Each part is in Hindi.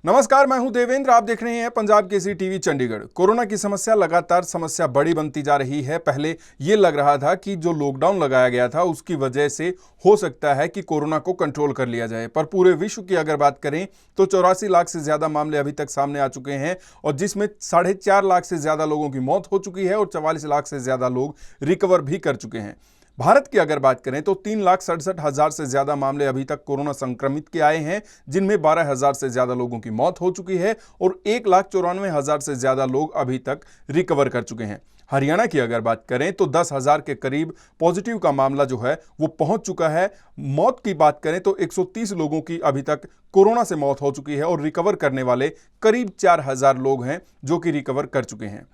नमस्कार, मैं हूं देवेंद्र। आप देख रहे हैं पंजाब केसरी टीवी चंडीगढ़। कोरोना की समस्या लगातार समस्या बड़ी बनती जा रही है। पहले ये लग रहा था कि जो लॉकडाउन लगाया गया था उसकी वजह से हो सकता है कि कोरोना को कंट्रोल कर लिया जाए, पर पूरे विश्व की अगर बात करें तो 84 लाख से ज्यादा मामले अभी तक सामने आ चुके हैं और जिसमें 4.5 लाख से ज्यादा लोगों की मौत हो चुकी है और 44 लाख से ज्यादा लोग रिकवर भी कर चुके हैं। भारत की अगर बात करें तो 3,67,000 से ज्यादा मामले अभी तक कोरोना संक्रमित के आए हैं, जिनमें 12,000 से ज्यादा लोगों की मौत हो चुकी है और 1,94,000 से ज्यादा लोग अभी तक रिकवर कर चुके हैं। हरियाणा की अगर बात करें तो 10,000 के करीब पॉजिटिव का मामला जो है वो पहुंच चुका है। मौत की बात करें तो 130 लोगों की अभी तक कोरोना से मौत हो चुकी है और रिकवर करने वाले करीब 4,000 लोग हैं जो कि रिकवर कर चुके हैं।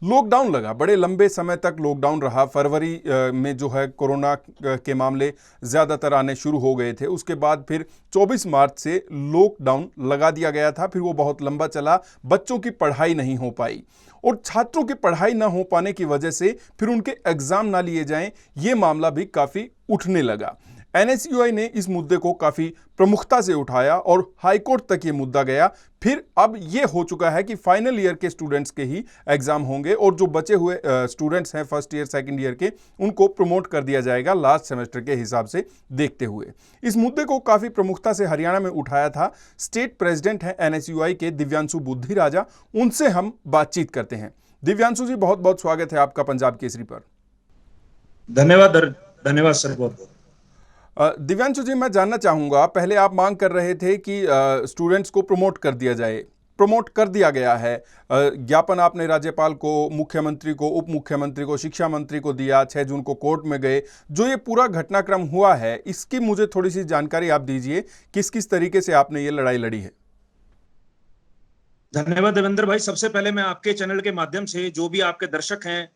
लॉकडाउन लगा, बड़े लंबे समय तक लॉकडाउन रहा। फरवरी में जो है कोरोना के मामले ज़्यादातर आने शुरू हो गए थे। उसके बाद फिर 24 मार्च से लॉकडाउन लगा दिया गया था। फिर वो बहुत लंबा चला, बच्चों की पढ़ाई नहीं हो पाई और छात्रों की पढ़ाई ना हो पाने की वजह से फिर उनके एग्जाम ना लिए जाएं, ये मामला भी काफ़ी उठने लगा। एनएसयूआई ने इस मुद्दे को काफी प्रमुखता से उठाया और हाईकोर्ट तक ये मुद्दा गया। फिर अब ये हो चुका है कि फाइनल ईयर के स्टूडेंट्स के ही एग्जाम होंगे और जो बचे हुए स्टूडेंट्स हैं फर्स्ट ईयर सेकंड ईयर के, उनको प्रमोट कर दिया जाएगा लास्ट सेमेस्टर के हिसाब से देखते हुए। इस मुद्दे को काफी प्रमुखता से हरियाणा में उठाया था स्टेट प्रेसिडेंट हैं एनएसयूआई के दिव्यांशु बुद्धिराजा। उनसे हम बातचीत करते हैं। दिव्यांशु जी, बहुत बहुत स्वागत है आपका पंजाब केसरी पर। धन्यवाद धन्यवाद सर, बहुत बहुत। दिव्यांशु जी, मैं जानना चाहूंगा, पहले आप मांग कर रहे थे कि स्टूडेंट्स को प्रमोट कर दिया जाए, प्रमोट कर दिया गया है। ज्ञापन आपने राज्यपाल को, मुख्यमंत्री को, उप मुख्यमंत्री को, शिक्षा मंत्री को दिया। 6 जून को कोर्ट में गए। जो ये पूरा घटनाक्रम हुआ है इसकी मुझे थोड़ी सी जानकारी आप दीजिए, किस किस तरीके से आपने ये लड़ाई लड़ी है। धन्यवाद देवेंद्र भाई। सबसे पहले मैं आपके चैनल के माध्यम से जो भी आपके दर्शक हैं,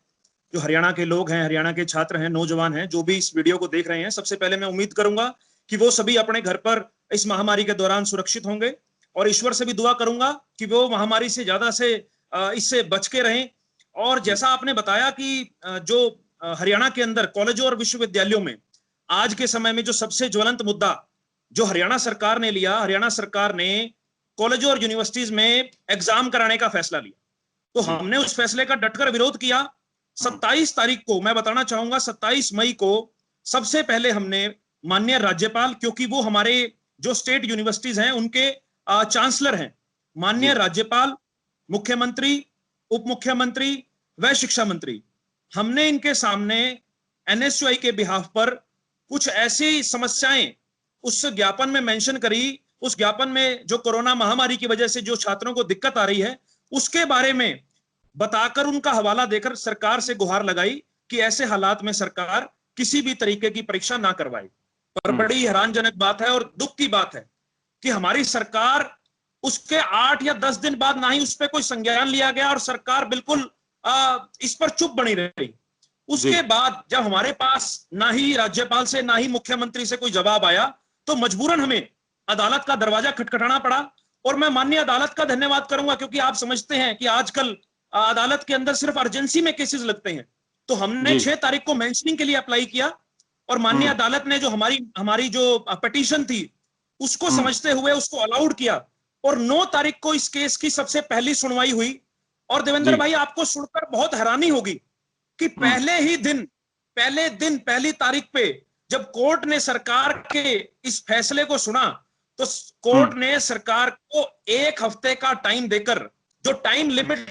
जो हरियाणा के लोग हैं, हरियाणा के छात्र हैं, नौजवान हैं, जो भी इस वीडियो को देख रहे हैं, सबसे पहले मैं उम्मीद करूंगा कि वो सभी अपने घर पर इस महामारी के दौरान सुरक्षित होंगे और ईश्वर से भी दुआ करूंगा कि वो महामारी से ज्यादा से इससे बच के रहें। और जैसा आपने बताया कि जो हरियाणा के अंदर कॉलेजों और विश्वविद्यालयों में आज के समय में जो सबसे ज्वलंत मुद्दा जो हरियाणा सरकार ने लिया, हरियाणा सरकार ने कॉलेजों और यूनिवर्सिटीज में एग्जाम कराने का फैसला लिया, तो हमने उस फैसले का डटकर विरोध किया। 27 तारीख को मैं बताना चाहूंगा, 27 मई को सबसे पहले हमने माननीय राज्यपाल, क्योंकि वो हमारे जो स्टेट यूनिवर्सिटीज हैं उनके चांसलर हैं, माननीय राज्यपाल, मुख्यमंत्री, उप मुख्यमंत्री व शिक्षा मंत्री, हमने इनके सामने एनएसयूआई के बिहाफ पर कुछ ऐसी समस्याएं उस ज्ञापन में मेंशन करी। उस ज्ञापन में जो कोरोना महामारी की वजह से जो छात्रों को दिक्कत आ रही है उसके बारे में बताकर, उनका हवाला देकर सरकार से गुहार लगाई कि ऐसे हालात में सरकार किसी भी तरीके की परीक्षा ना करवाए। पर बड़ी हैरानजनक बात है और दुख की बात है कि हमारी सरकार उसके 8 या 10 दिन बाद ना ही उस पर कोई संज्ञान लिया गया और सरकार बिल्कुल इस पर चुप बनी रही। उसके बाद जब हमारे पास ना ही राज्यपाल से ना ही मुख्यमंत्री से कोई जवाब आया, तो मजबूरन हमें अदालत का दरवाजा खटखटाना पड़ा। और मैं माननीय अदालत का धन्यवाद करूंगा, क्योंकि आप समझते हैं कि आजकल अदालत के अंदर सिर्फ अर्जेंसी में केसेस लगते हैं। तो हमने 6 तारीख को मेंशनिंग के लिए अप्लाई किया और माननीय अदालत ने जो हमारी जो पिटीशन थी उसको समझते हुए उसको अलाउड किया और 9 तारीख को इस केस की सबसे पहली सुनवाई हुई। और देवेंद्र भाई, आपको सुनकर बहुत हैरानी होगी कि पहली तारीख पे जब कोर्ट ने सरकार के इस फैसले को सुना, तो कोर्ट ने सरकार को 1 हफ्ते का टाइम देकर, जो टाइम लिमिट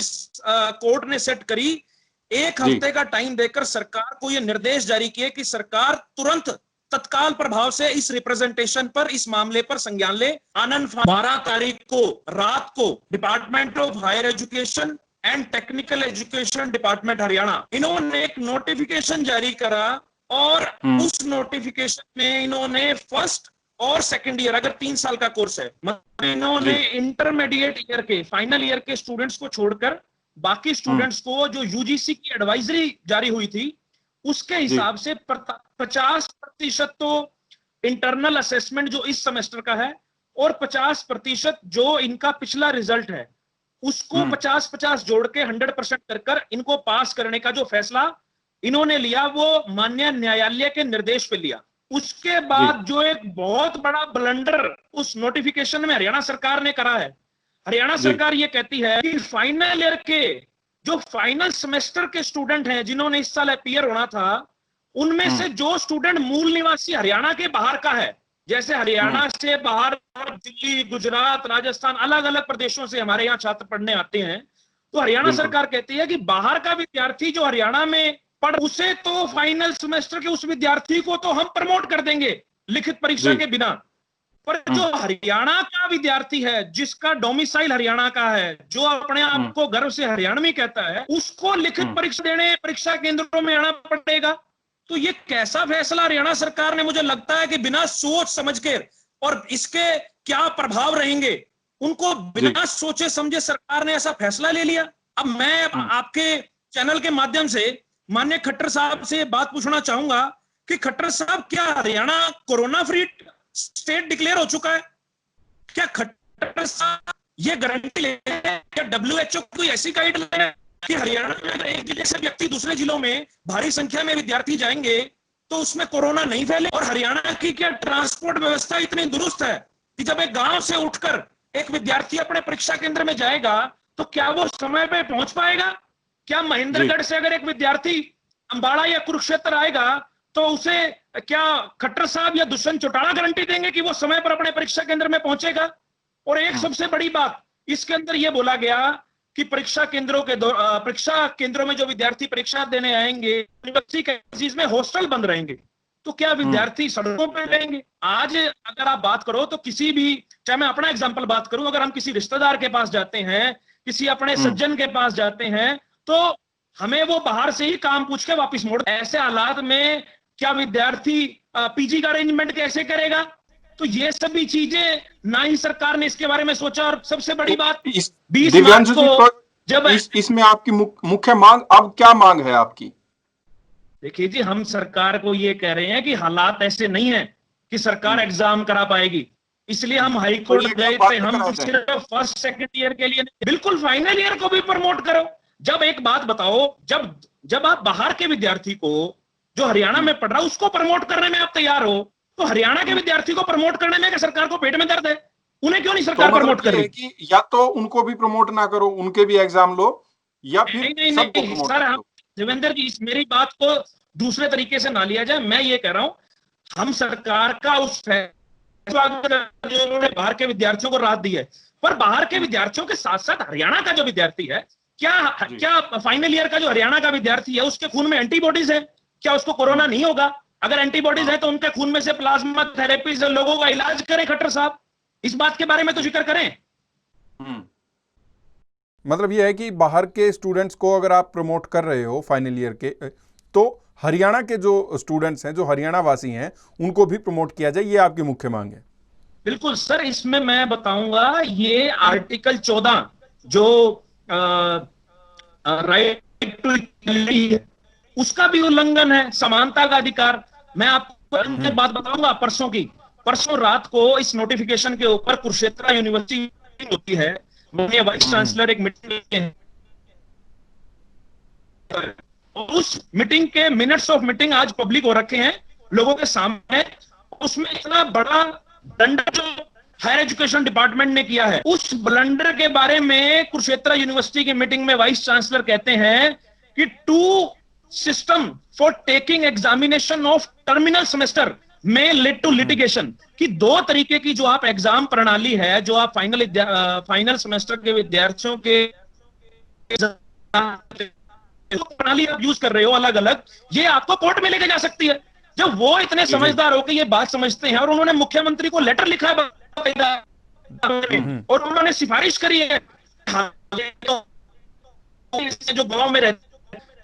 कोर्ट ने सेट करी, 1 हफ्ते का टाइम देकर सरकार को यह निर्देश जारी किए कि सरकार तुरंत तत्काल प्रभाव से इस रिप्रेजेंटेशन पर, इस मामले पर संज्ञान ले। आनंद 12 तारीख को रात को department of higher education and technical education department Haryana, इन्होंने एक नोटिफिकेशन जारी करा और उस नोटिफिकेशन में इन्होंने फर्स्ट और सेकंड ईयर, अगर 3 साल का कोर्स है, इन्होंने इंटरमीडिएट ईयर के, फाइनल ईयर के स्टूडेंट्स को छोड़कर बाकी स्टूडेंट्स को जो यूजीसी की एडवाइजरी जारी हुई थी उसके हिसाब से 50% तो इंटरनल असेसमेंट जो इस सेमेस्टर का है और 50% जो इनका पिछला रिजल्ट है उसको 50-50 जोड़ के 100% कर इनको पास करने का जो फैसला इन्होंने लिया, वो माननीय न्यायालय के निर्देश पे लिया। उसके बाद जो एक बहुत बड़ा ब्लंडर उस नोटिफिकेशन में हरियाणा सरकार ने करा है हरियाणा सरकार ये कहती है कि फाइनल ईयर के जो फाइनल सेमेस्टर के स्टूडेंट हैं जिन्होंने इस साल अपीयर होना था, उनमें से जो स्टूडेंट मूल निवासी हरियाणा के बाहर का है, जैसे हरियाणा से बाहर दिल्ली, गुजरात, राजस्थान, अलग अलग प्रदेशों से हमारे यहाँ छात्र पढ़ने आते हैं, तो हरियाणा सरकार कहती है कि बाहर का विद्यार्थी जो हरियाणा में पढ़, उसे तो फाइनल सेमेस्टर के उस विद्यार्थी को तो हम प्रमोट कर देंगे लिखित परीक्षा के बिना, पर जो हरियाणा का विद्यार्थी है, जिसका डोमिसाइल हरियाणा का है, जो अपने आप को गर्व से हरियाणवी कहता है, उसको लिखित परीक्षा देने परीक्षा केंद्रों में आना पड़ेगा। तो ये कैसा फैसला हरियाणा सरकार ने, मुझे लगता है कि बिना सोच समझ के, और इसके क्या प्रभाव रहेंगे उनको बिना सोचे समझे सरकार ने ऐसा फैसला ले लिया। अब मैं आपके चैनल के माध्यम से माननीय खट्टर साहब से बात पूछना चाहूंगा कि खट्टर साहब, क्या Haryana corona free state declare हो चुका है? क्या खट्टर साहब ये गारंटी ले, क्या WHO कोई ऐसी गाइडलाइन है कि हरियाणा में अगर एक जिले से व्यक्ति दूसरे जिलों में भारी संख्या में विद्यार्थी जाएंगे तो उसमें कोरोना नहीं फैले? और हरियाणा की क्या ट्रांसपोर्ट व्यवस्था इतनी दुरुस्त है कि जब एक गांव से उठकर एक विद्यार्थी अपने परीक्षा केंद्र में जाएगा तो क्या वो समय पे पहुंच पाएगा? क्या महेंद्रगढ़ से अगर एक विद्यार्थी अंबाड़ा या कुरुक्षेत्र आएगा तो उसे क्या खट्टर साहब या दुष्यंत चौटाला गारंटी देंगे कि वो समय पर अपने परीक्षा केंद्र में पहुंचेगा? और एक सबसे बड़ी बात, इसके अंदर यह बोला गया कि परीक्षा केंद्रों में जो विद्यार्थी परीक्षा देने आएंगे, यूनिवर्सिटी कैंपस में हॉस्टल बंद रहेंगे, तो क्या विद्यार्थी सड़कों पर रहेंगे? आज अगर आप बात करो तो किसी भी, चाहे मैं अपना एग्जांपल बात करूं, अगर हम किसी रिश्तेदार के पास जाते हैं, किसी अपने सज्जन के पास जाते हैं, तो हमें वो बाहर से ही काम पूछ के वापस मोड़। ऐसे हालात में क्या विद्यार्थी पीजी का अरेंजमेंट कैसे करेगा? तो ये सभी चीजें ना ही सरकार ने इसके बारे में सोचा। और सबसे बड़ी बात, 20 मार्च को जब इसमें आपकी मुख्य मांग, अब क्या मांग है आपकी? देखिए जी, हम सरकार को ये कह रहे हैं कि हालात ऐसे नहीं है कि सरकार एग्जाम करा पाएगी, इसलिए हम हाई कोर्ट गए थे। हम सिर्फ फर्स्ट सेकंड ईयर के लिए, बिल्कुल फाइनल ईयर को भी प्रमोट करो। जब एक बात बताओ, जब आप बाहर के विद्यार्थी को जो हरियाणा में पढ़ रहा है उसको प्रमोट करने में आप तैयार हो, तो हरियाणा के विद्यार्थी को प्रमोट करने में सरकार को पेट में दर्द है, उन्हें क्यों नहीं सरकार प्रमोट करेगी? या तो उनको भी प्रमोट ना करो, उनके भी एग्जाम लो, या फिर नहीं सर, देवेंद्र जी, मेरी बात को दूसरे तरीके से ना लिया जाए। मैं ये कह रहा हूं, हम सरकार का उस उन्होंने बाहर के विद्यार्थियों को राहत दी है, पर बाहर के विद्यार्थियों के साथ साथ हरियाणा का जो विद्यार्थी है, क्या फाइनल ईयर का जो हरियाणा का विद्यार्थी है उसके खून में एंटीबॉडीज है? क्या उसको कोरोना नहीं होगा? अगर एंटीबॉडीज है तो उनके खून में से प्लाज्मा थेरेपी से लोगों का इलाज करें। खट्टर साहब, इस बात के बारे में तो जिक्र करें। मतलब यह है कि बाहर के स्टूडेंट्स को अगर आप प्रमोट कर रहे हो फाइनल ईयर के, तो हरियाणा के जो स्टूडेंट्स हैं, जो हरियाणा वासी हैं, उनको भी प्रमोट किया जाए, ये आपकी मुख्य मांग है? बिल्कुल सर, इसमें मैं बताऊंगा, ये आर्टिकल 14 जो राइट टू इक्वलिटी है, उसका भी उल्लंघन है, समानता का अधिकार। मैं आपको एक बात बताऊंगा, परसों रात को इस नोटिफिकेशन के ऊपर कुरुक्षेत्र यूनिवर्सिटी होती है, माननीय वाइस चांसलर एक मीटिंग, उस मीटिंग के मिनट्स ऑफ मीटिंग आज पब्लिक हो रखे हैं लोगों के सामने। उसमें इतना बड़ा ब्लंडर जो हायर एजुकेशन डिपार्टमेंट ने किया है, उस ब्लंडर के बारे में कुरुक्षेत्र यूनिवर्सिटी की मीटिंग में वाइस चांसलर कहते हैं कि 2 system for taking examination of terminal semester में लीड टू लिटिगेशन, कि 2 तरीके की जो आप एग्जाम प्रणाली है, जो आप फाइनल सेमेस्टर के विद्यार्थियों के प्रणाली आप यूज कर रहे हो अलग अलग, ये आपको कोर्ट में लेके जा सकती है। जब वो इतने समझदार होकर ये बात समझते हैं, और उन्होंने मुख्यमंत्री को लेटर लिखा है और उन्होंने सिफारिश करी है, जो गांव में रहते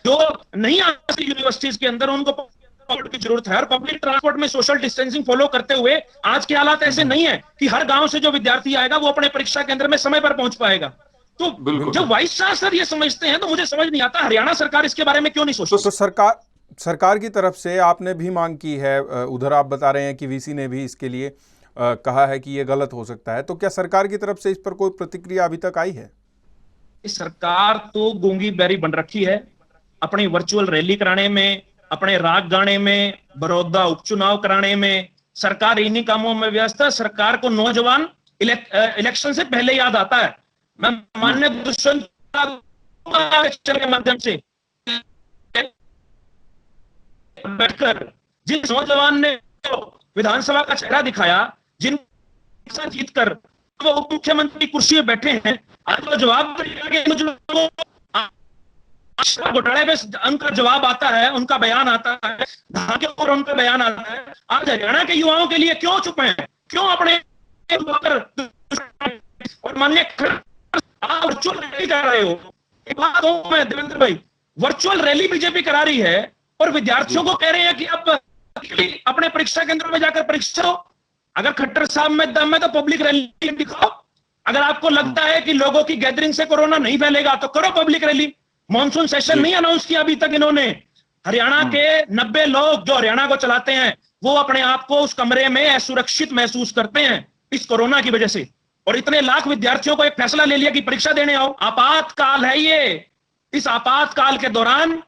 जो नहीं आ सकती यूनिवर्सिटीज के अंदर, उनको की जरूरत है। और पब्लिक ट्रांसपोर्ट में सोशल डिस्टेंसिंग फॉलो करते हुए आज के हालात ऐसे नहीं है कि हर गांव से जो विद्यार्थी आएगा वो अपने परीक्षा केंद्र में समय पर पहुंच पाएगा। तो जब वाइस चांसलर ये समझते हैं तो मुझे समझ नहीं आता हरियाणा सरकार इसके बारे में क्यों नहीं सोचती। तो सरकार की तरफ से आपने भी मांग की है, उधर आप बता रहे हैं कि वीसी ने भी इसके लिए कहा है कि ये गलत हो सकता है, तो क्या सरकार की तरफ से इस पर कोई प्रतिक्रिया अभी तक आई है? सरकार तो गूंगी बैरी बन रखी है, अपनी वर्चुअल रैली कराने में, अपने राग गाने में, बड़ौदा उपचुनाव कराने में, सरकार इन्हीं कामों में व्यस्त है। सरकार को नौजवान इलेक्शन से पहले याद आता है मैं माननीय दुष्यंत के माध्यम से बैठकर जिन नौजवान ने विधानसभा का चेहरा दिखाया, जिन जीतकर वो उप मुख्यमंत्री कुर्सी में बैठे हैं, आज वो जवाब घोटाले पे उनका जवाब आता है, उनका बयान आता है, धागे और उनका बयान आता है। आज हरियाणा के युवाओं के लिए क्यों चुप हैं? क्यों अपने और माननीय आप वर्चुअल रैली कर रहे हो? एक बात कहूं मैं देवेंद्र भाई, वर्चुअल रैली बीजेपी करा रही है और विद्यार्थियों को कह रहे हैं कि अब अपने परीक्षा केंद्रों में जाकर परीक्षा दो। अगर खट्टर साहब में दम है तो पब्लिक रैली दिखाओ। अगर आपको लगता है कि लोगों की गैदरिंग से कोरोना नहीं फैलेगा तो करो पब्लिक रैली। मॉनसून सेशन नहीं अनाउंस किया अभी तक इन्होंने। हरियाणा के 90 लोग जो हरियाणा को चलाते हैं वो अपने आप को उस कमरे में असुरक्षित महसूस करते हैं इस कोरोना की वजह से। और इतने लाख विद्यार्थियों को एक फैसला ले लिया कि परीक्षा देने आओ। आपातकाल है ये। इस आपातकाल के दौरान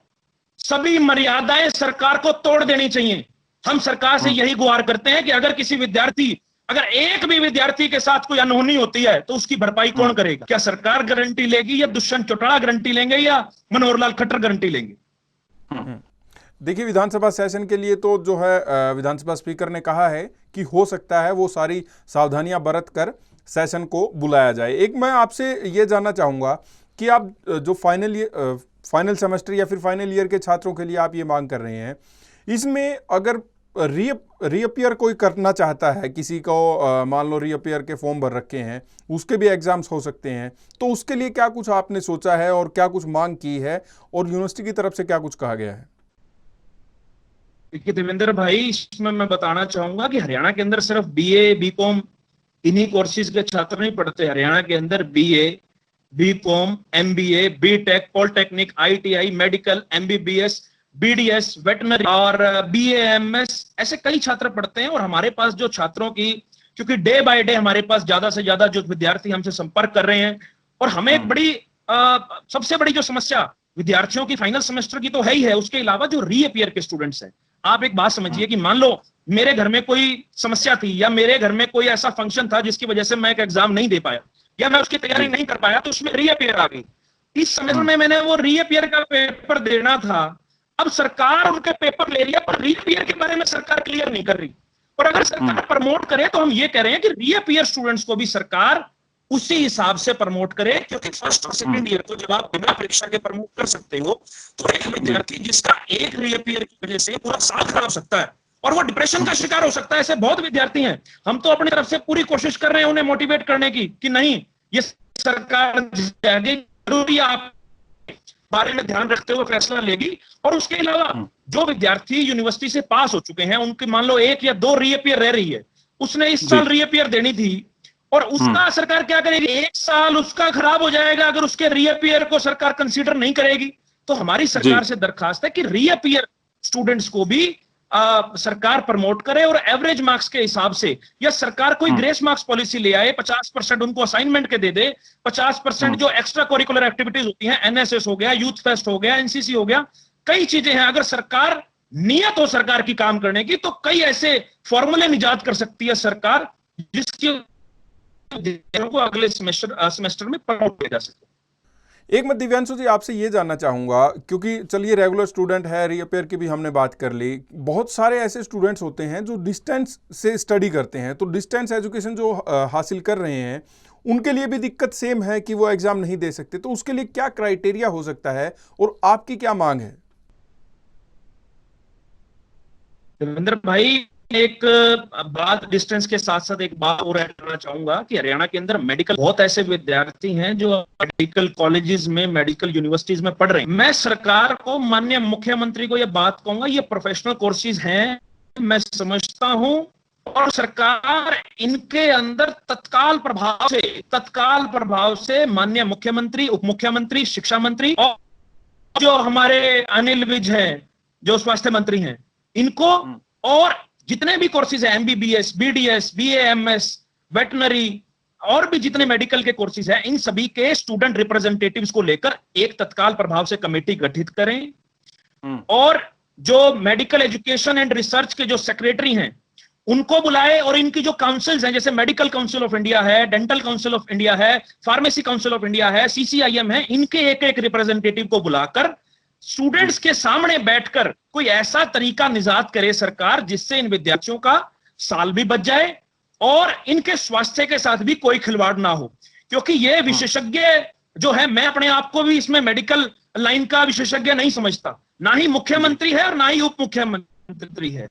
सभी मर्यादाएं सरकार को तोड़ देनी चाहिए। हम सरकार से यही गुहार करते हैं कि अगर किसी विद्यार्थी, अगर एक भी विद्यार्थी के साथ कोई अनहोनी होती है तो उसकी भरपाई कौन करेगा? क्या सरकार गारंटी लेगी या दुष्यंत चौटाला गारंटी लेंगे या मनोहर लाल खट्टर गारंटी लेंगे? देखिए, विधानसभा सेशन के लिए तो जो है विधानसभा स्पीकर ने कहा है कि हो सकता है वो सारी सावधानियां बरत कर सेशन को बुलाया जाए। एक मैं आपसे ये जानना चाहूँगा कि आप जो फाइनल सेमेस्टर या फिर फाइनल ईयर के छात्रों के लिए आप ये मांग कर रहे हैं, इसमें अगर रीअपियर कोई करना चाहता है, किसी को मान लो रीअपियर के फॉर्म भर रखे हैं, उसके भी एग्जाम्स हो सकते हैं, तो उसके लिए क्या कुछ आपने सोचा है और क्या कुछ मांग की है और यूनिवर्सिटी की तरफ से क्या कुछ कहा गया है? देखिए देवेंद्र भाई, इसमें मैं बताना चाहूंगा कि हरियाणा के अंदर सिर्फ बीए, बीकॉम इन्हीं कोर्सेज के छात्र नहीं पढ़ते। हरियाणा के अंदर BA, BCom, MBA, BTech, polytechnic, ITI, medical, MBBS, BDS, veterinary और बीएएमएस ऐसे कई छात्र पढ़ते हैं। और हमारे पास जो छात्रों की, क्योंकि डे बाय डे हमारे पास ज्यादा से ज्यादा जो विद्यार्थी हमसे संपर्क कर रहे हैं, और हमें एक बड़ी सबसे बड़ी जो समस्या विद्यार्थियों की फाइनल सेमेस्टर की तो है ही है, उसके अलावा जो रीअपियर के स्टूडेंट्स हैं। आप एक बात समझिए कि मान लो मेरे घर में कोई समस्या थी या मेरे घर में कोई ऐसा फंक्शन था जिसकी वजह से मैं एक एग्जाम नहीं दे पाया या मैं उसकी तैयारी नहीं कर पाया, तो उसमें रीअपियर आ गई। इस सेमेस्टर में मैंने वो रीअपियर का पेपर देना था, अब सरकार उनके पेपर ले रही है पर रीअपियर के बारे में सरकार क्लियर नहीं कर रही। और अगर सरकार प्रमोट करे तो हम ये कह रहे हैं कि रीअपियर स्टूडेंट्स को भी सरकार उसी हिसाब से प्रमोट करे, क्योंकि फर्स्ट और सेकंड ईयर को जब आप बिना परीक्षा के प्रमोट कर सकते हो तो एक विद्यार्थी जिसका एक रीअपियर की वजह से पूरा साल खराब सकता है और वो डिप्रेशन का शिकार हो सकता है। ऐसे बहुत विद्यार्थी हैं। हम तो अपनी तरफ से पूरी कोशिश कर रहे हैं उन्हें मोटिवेट करने की कि नहीं, ये सरकार जरूरी आप बारे में ध्यान रखते हुए फैसला लेगी। और उसके अलावा जो विद्यार्थी यूनिवर्सिटी से पास हो चुके हैं, उनकी मान लो 1 या 2 रीअपियर रह रही है, उसने इस साल रीअपियर देनी थी और उसका सरकार क्या करेगी? 1 साल उसका खराब हो जाएगा अगर उसके रीअपियर को सरकार कंसीडर नहीं करेगी। तो हमारी सरकार से दरखास्त है कि रीअपियर स्टूडेंट्स को भी सरकार प्रमोट करे और एवरेज मार्क्स के हिसाब से, या सरकार कोई ग्रेस मार्क्स पॉलिसी ले आए, 50% उनको असाइनमेंट के दे दे, 50% जो एक्स्ट्रा करिकुलर एक्टिविटीज होती हैं, एनएसएस हो गया, यूथ फेस्ट हो गया, एनसीसी हो गया, कई चीजें हैं। अगर सरकार नियत हो सरकार की काम करने की तो कई ऐसे फॉर्मूले निजात कर सकती है सरकार जिसकी को अगले सेमेस्टर में प्रमोट किया जा सके। एक मैं दिव्यांशु जी आपसे ये जानना चाहूँगा, क्योंकि चलिए रेगुलर स्टूडेंट है, रीअपियर की भी हमने बात कर ली, बहुत सारे ऐसे स्टूडेंट्स होते हैं जो डिस्टेंस से स्टडी करते हैं, तो डिस्टेंस एजुकेशन जो हासिल कर रहे हैं उनके लिए भी दिक्कत सेम है कि वो एग्ज़ाम नहीं दे सकते, तो उसके लिए क्या क्राइटेरिया हो सकता है और आपकी क्या मांग है? देवेंद्र भाई, एक बात डिस्टेंस के साथ साथ एक बात और ऐड करना चाहूंगा कि हरियाणा के अंदर मेडिकल बहुत ऐसे विद्यार्थी हैं जो मेडिकल कॉलेजेस में, मेडिकल यूनिवर्सिटीज में पढ़ रहे हैं। मैं सरकार को, माननीय मुख्यमंत्री को यह बात कहूंगा, ये प्रोफेशनल कोर्सेज हैं, मैं समझता हूं, और सरकार इनके अंदर तत्काल प्रभाव से माननीय मुख्यमंत्री, उप मुख्यमंत्री, शिक्षा मंत्री और जो हमारे अनिल विज हैं जो स्वास्थ्य मंत्री हैं, इनको और जितने भी कोर्सेज हैं, एमबीबीएस, बीडीएस, बीएएमएस, वेटनरी और भी जितने मेडिकल के कोर्सेज हैं, इन सभी के स्टूडेंट रिप्रेजेंटेटिव्स को लेकर एक तत्काल प्रभाव से कमेटी गठित करें और जो मेडिकल एजुकेशन एंड रिसर्च के जो सेक्रेटरी हैं उनको बुलाए और इनकी जो काउंसिल्स हैं, जैसे मेडिकल काउंसिल ऑफ इंडिया है, डेंटल काउंसिल ऑफ इंडिया है, फार्मेसी काउंसिल ऑफ इंडिया है, CCIM है, इनके एक एक रिप्रेजेंटेटिव को बुलाकर स्टूडेंट्स के सामने बैठकर कोई ऐसा तरीका निजात करे सरकार जिससे इन विद्यार्थियों का साल भी बच जाए और इनके स्वास्थ्य के साथ भी कोई खिलवाड़ ना हो। क्योंकि ये विशेषज्ञ जो है, मैं अपने आप को भी इसमें मेडिकल लाइन का विशेषज्ञ नहीं समझता, ना ही मुख्यमंत्री है और ना ही उप मुख्यमंत्री है,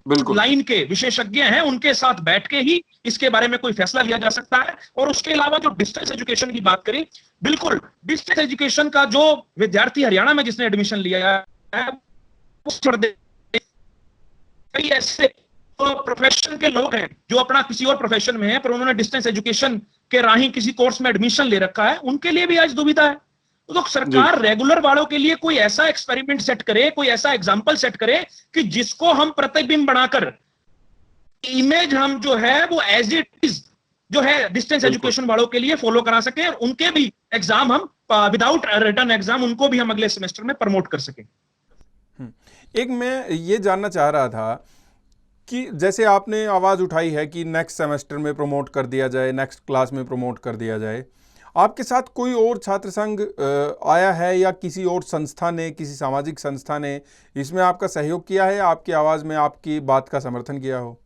बिल्कुल लाइन के विशेषज्ञ हैं, उनके साथ बैठ के ही इसके बारे में कोई फैसला लिया जा सकता है। और उसके अलावा जो डिस्टेंस एजुकेशन की बात करें, बिल्कुल डिस्टेंस एजुकेशन का जो विद्यार्थी हरियाणा में जिसने एडमिशन लिया है वो छोड़ दे। कई ऐसे प्रोफेशन के लोग हैं जो अपना किसी और प्रोफेशन में है पर उन्होंने डिस्टेंस एजुकेशन के राही किसी कोर्स में एडमिशन ले रखा है, उनके लिए भी आज दुविधा है। तो सरकार रेगुलर वालों के लिए कोई ऐसा एक्सपेरिमेंट सेट करे, कोई ऐसा एग्जांपल सेट करे कि जिसको हम प्रतिबिंब बनाकर इमेज हम जो है वो एज इट इज जो है डिस्टेंस एजुकेशन वालों के लिए फॉलो करा सके और उनके भी एग्जाम हम विदाउट रिटर्न एग्जाम उनको भी हम अगले सेमेस्टर में प्रमोट कर सकें। एक मैं ये जानना चाह रहा था कि जैसे आपने आवाज़ उठाई है कि नेक्स्ट सेमेस्टर में प्रमोट कर दिया जाए, नेक्स्ट क्लास में प्रमोट कर दिया जाए, आपके साथ कोई और छात्र संघ आया है या किसी और संस्था ने, किसी सामाजिक संस्था ने इसमें आपका सहयोग किया है, आपकी आवाज़ में आपकी बात का समर्थन किया हो?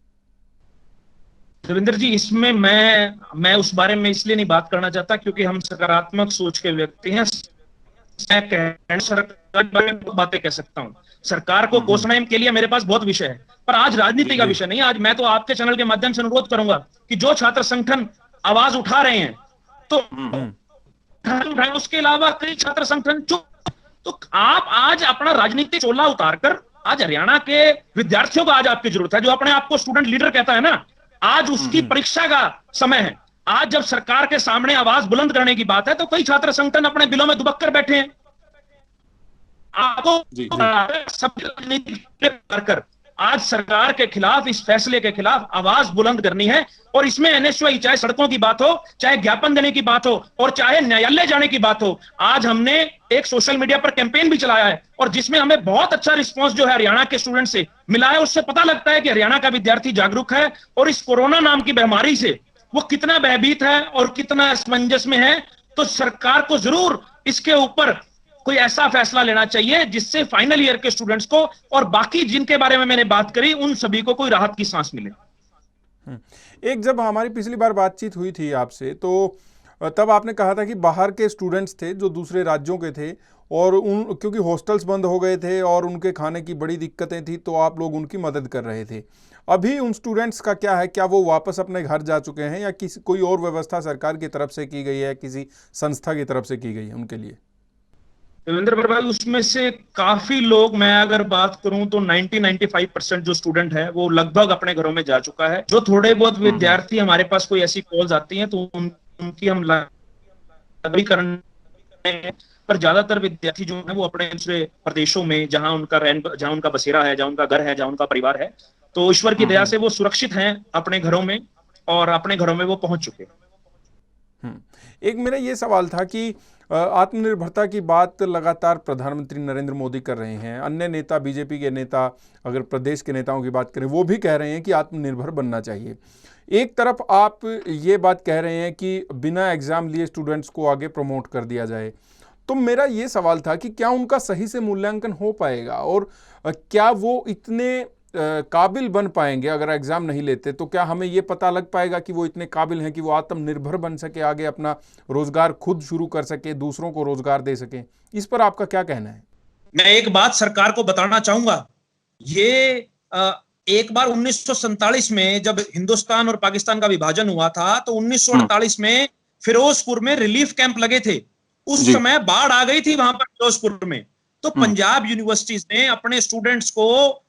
रविंद्र जी, इसमें मैं उस बारे में इसलिए नहीं बात करना चाहता क्योंकि हम सकारात्मक सोच के व्यक्ति हैं। सरकार के बारे में बहुत बातें कह सकता हूँ, सरकार को कोसने के लिए मेरे पास बहुत विषय है, पर आज राजनीति का विषय नहीं। आज मैं तो आपके चैनल के माध्यम से अनुरोध करूंगा कि जो छात्र संगठन आवाज उठा रहे हैं तो उसके अलावा कई छात्र संगठन तो आप आज अपना राजनीतिक चोला उतारकर आज हरियाणा के विद्यार्थियों को आज आपकी जरूरत है, जो अपने आप को स्टूडेंट लीडर कहता है ना, आज उसकी परीक्षा का समय है। आज जब सरकार के सामने आवाज बुलंद करने की बात है तो कई छात्र संगठन अपने बिलों में दुबक कर बैठे हैं। आपको सब राजनीति कर आज सरकार के खिलाफ, इस फैसले के खिलाफ आवाज बुलंद करनी है। और इसमें NSY चाहे सड़कों की बात हो, चाहे ज्ञापन देने की बात हो और चाहे न्यायालय जाने की बात हो, आज हमने एक सोशल मीडिया पर कैंपेन भी चलाया है और जिसमें हमें बहुत अच्छा रिस्पांस जो है हरियाणा के स्टूडेंट से मिला है। उससे पता लगता है कि हरियाणा का विद्यार्थी जागरूक है और इस कोरोना नाम की बीमारी से वो कितना भयभीत है और कितना असमंजस में है। तो सरकार को जरूर इसके ऊपर कोई ऐसा फैसला लेना चाहिए जिससे फाइनल ईयर के स्टूडेंट्स को और बाकी जिनके बारे में मैंने बात करी उन सभी को कोई राहत की सांस मिले। एक जब हमारी पिछली बार बातचीत हुई थी आपसे तो तब आपने कहा था कि बाहर के स्टूडेंट्स थे जो दूसरे राज्यों के थे और क्योंकि हॉस्टल्स बंद हो गए थे और उनके खाने की बड़ी दिक्कतें थी तो आप लोग उनकी मदद कर रहे थे। अभी उन स्टूडेंट्स का क्या है, क्या वो वापस अपने घर जा चुके हैं या किसी कोई और व्यवस्था सरकार की तरफ से की गई है, किसी संस्था की तरफ से की गई है उनके लिए? रविंद्र भाई, उसमें से काफी लोग, मैं अगर बात करूं तो 90-95% जो स्टूडेंट है वो लगभग अपने घरों में जा चुका है। जो थोड़े बहुत विद्यार्थी हमारे पास कोई ऐसी कॉल्स आती हैं तो उनकी हम लघुकरण, पर ज्यादातर विद्यार्थी जो है वो अपने दूसरे प्रदेशों में जहां उनका बसेरा है, जहां उनका घर है, जहां उनका परिवार है, तो ईश्वर की दया से वो सुरक्षित हैं अपने घरों में और अपने घरों में वो पहुंच चुके। एक मेरा ये सवाल था कि आत्मनिर्भरता की बात लगातार प्रधानमंत्री नरेंद्र मोदी कर रहे हैं, अन्य नेता, बीजेपी के नेता, अगर प्रदेश के नेताओं की बात करें वो भी कह रहे हैं कि आत्मनिर्भर बनना चाहिए। एक तरफ आप ये बात कह रहे हैं कि बिना एग्जाम लिए स्टूडेंट्स को आगे प्रमोट कर दिया जाए, तो मेरा ये सवाल था कि क्या उनका सही से मूल्यांकन हो पाएगा और क्या वो इतने काबिल बन पाएंगे अगर एग्जाम नहीं लेते? तो क्या हमें ये पता लग पाएगा कि वो इतने काबिल हैं कि वो आत्मनिर्भर बन सके, आगे अपना रोजगार खुद शुरू कर सके, दूसरों को रोजगार दे सके? इस पर आपका क्या कहना है? मैं एक बात सरकार को बताना चाहूंगा, ये एक बार 1947 में जब हिंदुस्तान और पाकिस्तान का विभाजन हुआ था तो 1948 में फिरोजपुर में रिलीफ कैंप लगे थे। उस समय बाढ़ आ गई थी वहां पर फिरोजपुर में, तो पंजाब यूनिवर्सिटीज ने अपने स्टूडेंट्स को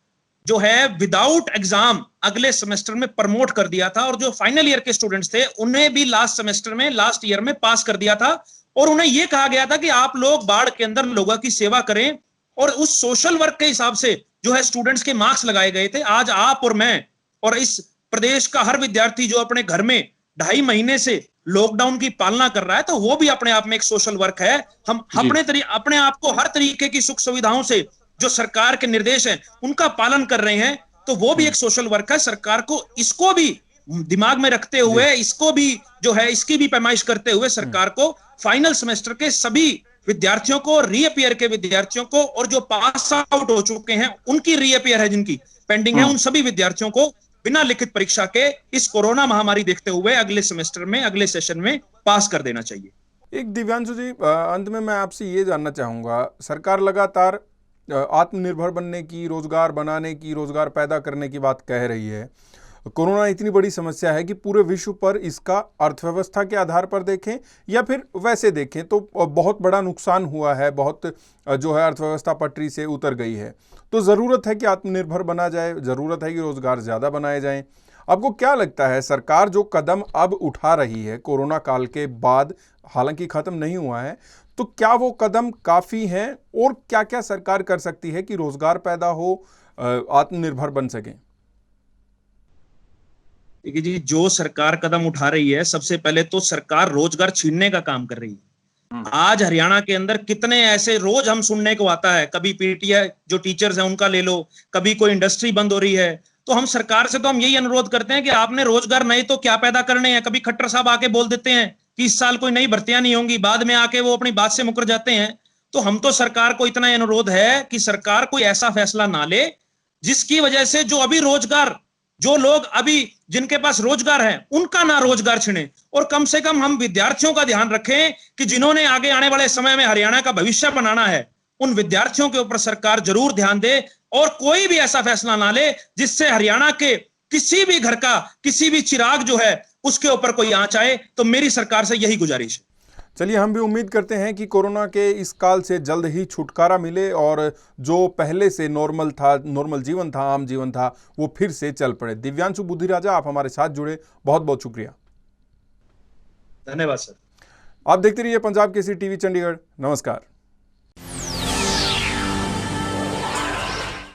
जो है विदाउट एग्जाम अगले सेमेस्टर में प्रमोट कर दिया था और जो फाइनल ईयर के स्टूडेंट्स थे उन्हें भी लास्ट सेमेस्टर में, लास्ट ईयर में पास कर दिया था और उन्हें यह कहा गया था कि आप लोग बाढ़ के अंदर लोगों की सेवा करें और उस सोशल वर्क के हिसाब से जो है स्टूडेंट्स के मार्क्स लगाए गए थे। आज आप और मैं और इस प्रदेश का हर विद्यार्थी जो अपने घर में 2.5 महीने से लॉकडाउन की पालना कर रहा है, तो वो भी अपने आप में एक सोशल वर्क है। हम अपने आप को हर तरीके की सुख सुविधाओं से जो सरकार के निर्देश हैं उनका पालन कर रहे हैं। तो वो भी एक सोशल वर्क है। सरकार को इसको भी दिमाग में रखते हुए, इसको भी जो है इसकी भी पैमाइश करते हुए सरकार को फाइनल सेमेस्टर के सभी विद्यार्थियों को, रीअपियर के विद्यार्थियों को, और जो पास आउट हो चुके हैं उनकी रीअपियर है, जिनकी पेंडिंग है, उन सभी विद्यार्थियों को बिना लिखित परीक्षा के इस कोरोना महामारी देखते हुए अगले सेमेस्टर में, अगले सेशन में पास कर देना चाहिए। एक दिव्यांशु जी, अंत में मैं आपसे ये जानना चाहूँगा, सरकार लगातार आत्मनिर्भर बनने की, रोजगार बनाने की, रोजगार पैदा करने की बात कह रही है। कोरोना इतनी बड़ी समस्या है कि पूरे विश्व पर इसका अर्थव्यवस्था के आधार पर देखें या फिर वैसे देखें तो बहुत बड़ा नुकसान हुआ है, बहुत जो है अर्थव्यवस्था पटरी से उतर गई है। तो ज़रूरत है कि आत्मनिर्भर बना जाए, ज़रूरत है कि रोज़गार ज़्यादा बनाए जाएं। आपको क्या लगता है, सरकार जो कदम अब उठा रही है कोरोना काल के बाद, हालांकि ख़त्म नहीं हुआ है, तो क्या वो कदम काफ़ी हैं और क्या क्या सरकार कर सकती है कि रोज़गार पैदा हो, आत्मनिर्भर बन सकें? देखिए जी, जो सरकार कदम उठा रही है, सबसे पहले तो सरकार रोजगार छीनने का काम कर रही है। आज हरियाणा के अंदर कितने ऐसे रोज हम सुनने को आता है, कभी पीटीआई जो टीचर्स हैं उनका ले लो, कभी कोई इंडस्ट्री बंद हो रही है। तो हम सरकार से तो हम यही अनुरोध करते हैं कि आपने रोजगार नए तो क्या पैदा करने हैं। कभी खट्टर साहब आके बोल देते हैं कि इस साल कोई नई भर्तियां नहीं होंगी, बाद में आके वो अपनी बात से मुकर जाते हैं। तो हम तो सरकार को इतना अनुरोध है कि सरकार कोई ऐसा फैसला ना ले जिसकी वजह से जो अभी रोजगार, जो लोग अभी जिनके पास रोजगार है उनका ना रोजगार छिने, और कम से कम हम विद्यार्थियों का ध्यान रखें कि जिन्होंने आगे आने वाले समय में हरियाणा का भविष्य बनाना है, उन विद्यार्थियों के ऊपर सरकार जरूर ध्यान दे और कोई भी ऐसा फैसला ना ले जिससे हरियाणा के किसी भी घर का किसी भी चिराग जो है उसके ऊपर कोई आंच आए। तो मेरी सरकार से यही गुजारिश है। चलिए, हम भी उम्मीद करते हैं कि कोरोना के इस काल से जल्द ही छुटकारा मिले और जो पहले से नॉर्मल था, नॉर्मल जीवन था, आम जीवन था, वो फिर से चल पड़े। दिव्यांशु बुद्धिराजा, आप हमारे साथ जुड़े, बहुत बहुत शुक्रिया। धन्यवाद सर। आप देखते रहिए पंजाब केसरी टीवी चंडीगढ़। नमस्कार।